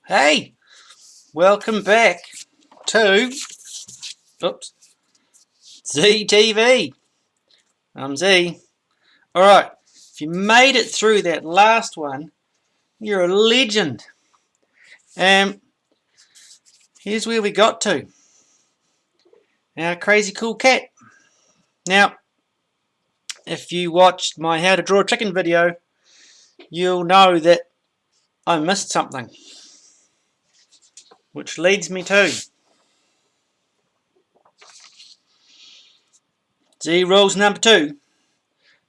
Hey, welcome back to Ztv. I'm Z. Alright, if you made it through that last one, you're a legend. Here's where we got to. Our crazy cool cat. Now, if you watched my how to draw a chicken video, you'll know that I missed something. Which leads me to Z rules number 2.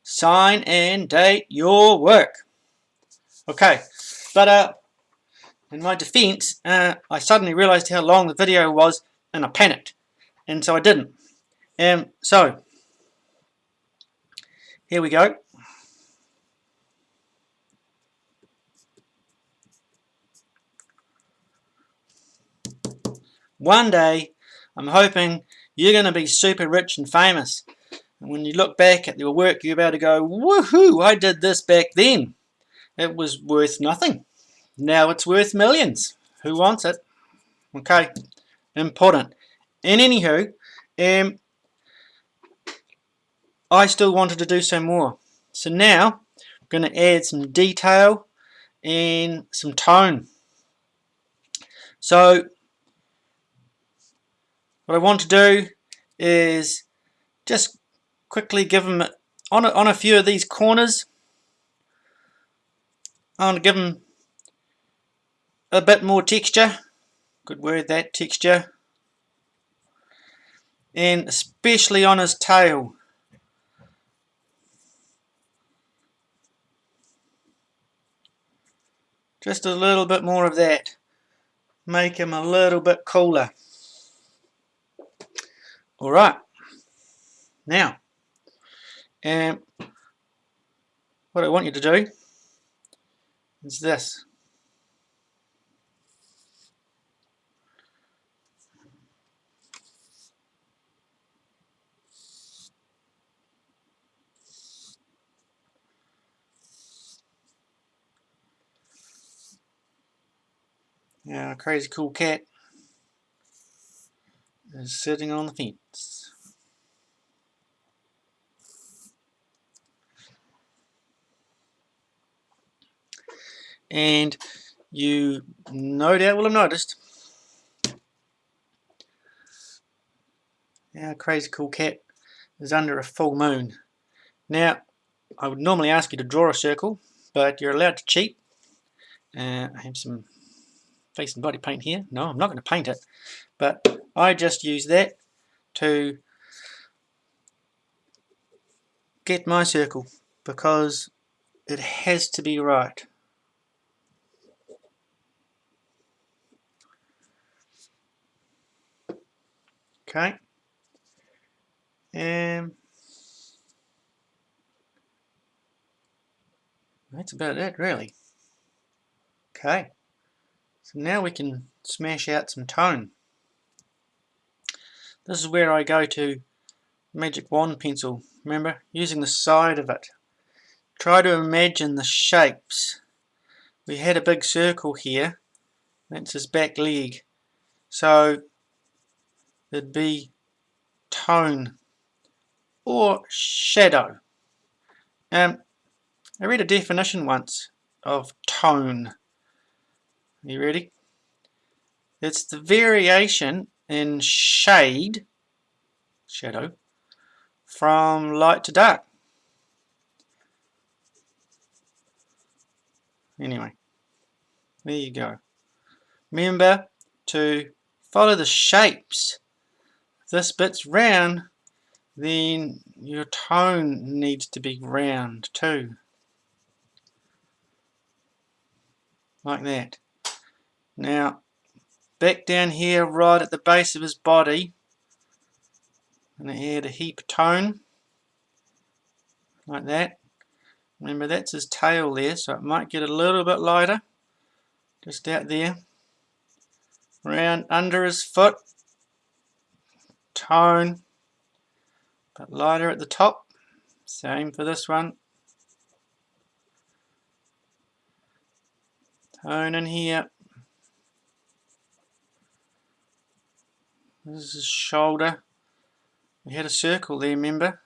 Sign and date your work. Okay, but in my defense, I suddenly realized how long the video was and I panicked, and so I didn't. So here we go. One day I'm hoping you're going to be super rich and famous, and when you look back at your work you're about to go, woohoo, I did this back then. It was worth nothing. Now it's worth millions. Who wants it? Okay, important. And anywho, I still wanted to do some more. So now I'm going to add some detail and some tone. So what I want to do is just quickly give them on a few of these corners. I want to give them a bit more texture. Good word, that, texture. And especially on his tail. Just a little bit more of that. Make him a little bit cooler. Alright. Now, what I want you to do is this. Our crazy cool cat is sitting on the fence. And you no doubt will have noticed our crazy cool cat is under a full moon. Now, I would normally ask you to draw a circle, but you're allowed to cheat. I have some face and body paint here. No, I'm not going to paint it, but I just use that to get my circle because it has to be right. Okay, and that's about it really. Okay, so now we can smash out some tone. This is where I go to magic wand pencil. Remember, using the side of it. Try to imagine the shapes. We had a big circle here. That's his back leg. So it'd be tone or shadow. I read a definition once of tone. Are you ready? It's the variation in shade, shadow, from light to dark. Anyway, there you go. Remember to follow the shapes. If this bit's round, then your tone needs to be round too. Like that. Now, back down here right at the base of his body, I'm going to add a heap of tone. Like that. Remember, that's his tail there, so it might get a little bit lighter. Just out there. Round under his foot. Tone. But lighter at the top. Same for this one. Tone in here. This is his shoulder. We had a circle there, remember?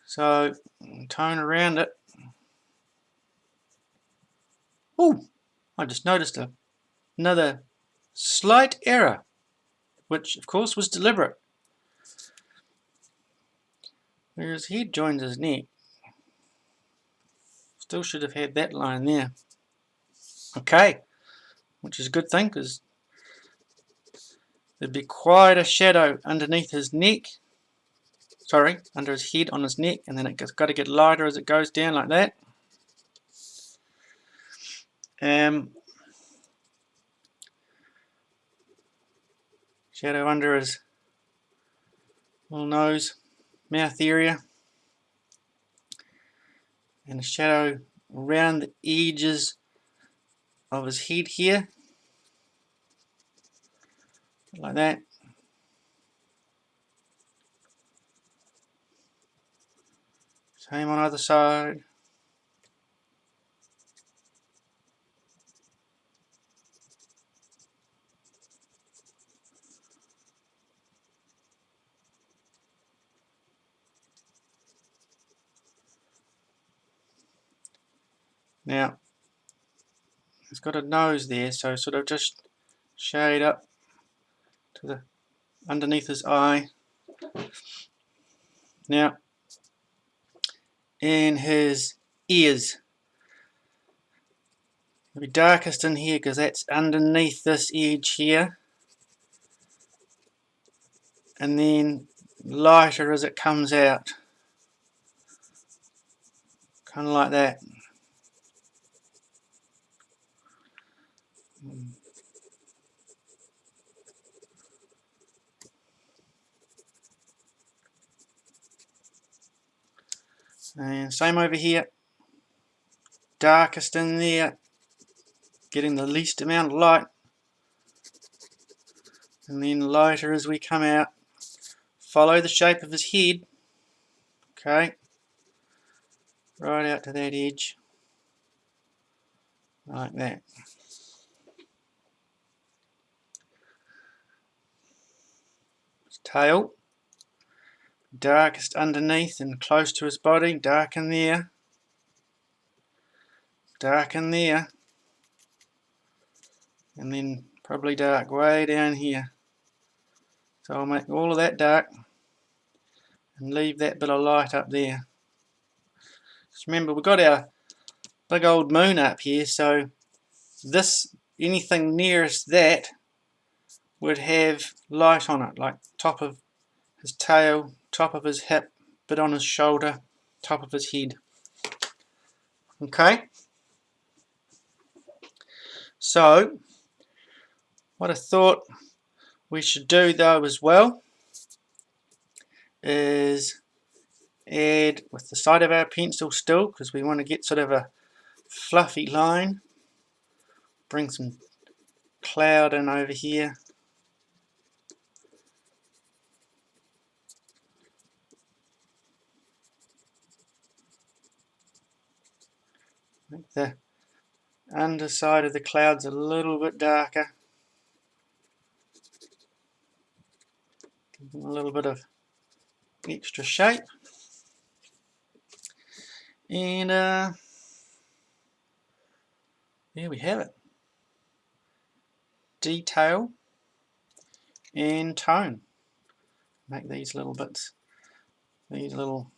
So, tone around it. Oh, I just noticed another slight error, which of course was deliberate. Where his head joins his neck. Still should have had that line there. Okay, which is a good thing because there'd be quite a shadow underneath his neck. Sorry, under his head on his neck, and then it's got to get lighter as it goes down like that. Shadow under his little nose, mouth area, and a shadow around the edges of his head here, like that. Same on either side. Now, it's got a nose there, so sort of just shade up to the underneath his eye. Now, in his ears, it'll be darkest in here because that's underneath this edge here, and then lighter as it comes out, kind of like that. And same over here, darkest in there, getting the least amount of light, and then lighter as we come out. Follow the shape of his head, okay, right out to that edge, like that. His tail, darkest underneath and close to his body, dark in there, and then probably dark way down here. So I'll make all of that dark and leave that bit of light up there. Just remember, we've got our big old moon up here, so this, anything nearest that would have light on it, like top of his tail, top of his hip, bit on his shoulder, top of his head. Okay, so what I thought we should do though as well is add with the side of our pencil still, because we want to get sort of a fluffy line. Bring some cloud in over here. Make the underside of the clouds a little bit darker. Give them a little bit of extra shape. And there we have it. Detail and tone. Make these little bits, these little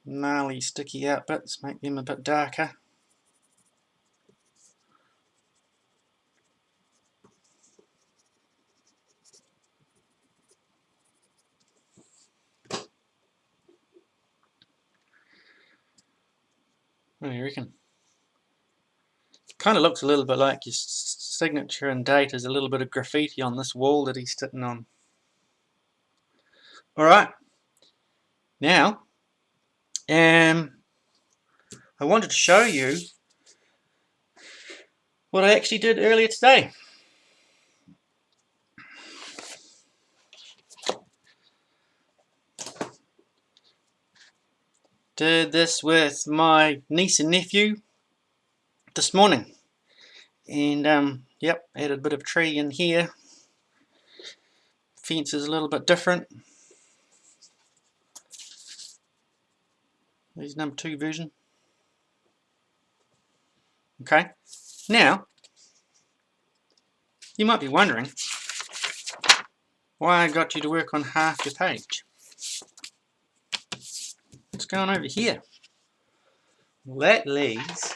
gnarly sticky out bits, make them a bit darker. What do you reckon? Kind of looks a little bit like your signature and date is a little bit of graffiti on this wall that he's sitting on. Alright, now I wanted to show you what I actually did earlier today. Did this with my niece and nephew this morning, and yep, added a bit of tree in here, fence is a little bit different. This is number 2 version. Okay, now you might be wondering why I got you to work on half your page. What's going over here? Well, that leads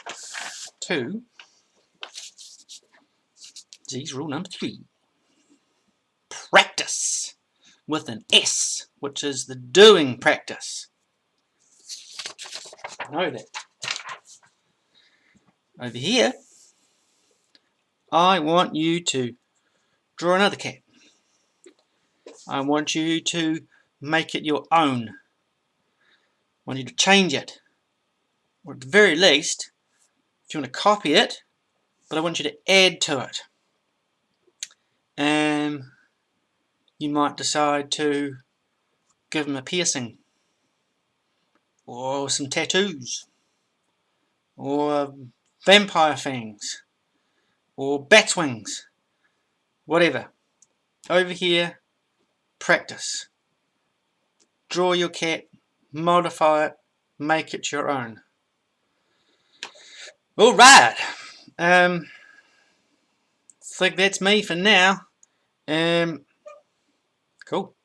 to Z's rule number 3. Practice with an S, which is the doing practice. Know that. Over here, I want you to draw another cat. I want you to make it your own. I want you to change it. Or at the very least, if you want to copy it, but I want you to add to it. You might decide to give him a piercing, or some tattoos, or vampire fangs, or bat's wings, whatever. Over here, practice. Draw your cat, modify it, make it your own. Alright, think that's me for now. Cool.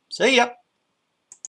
See ya.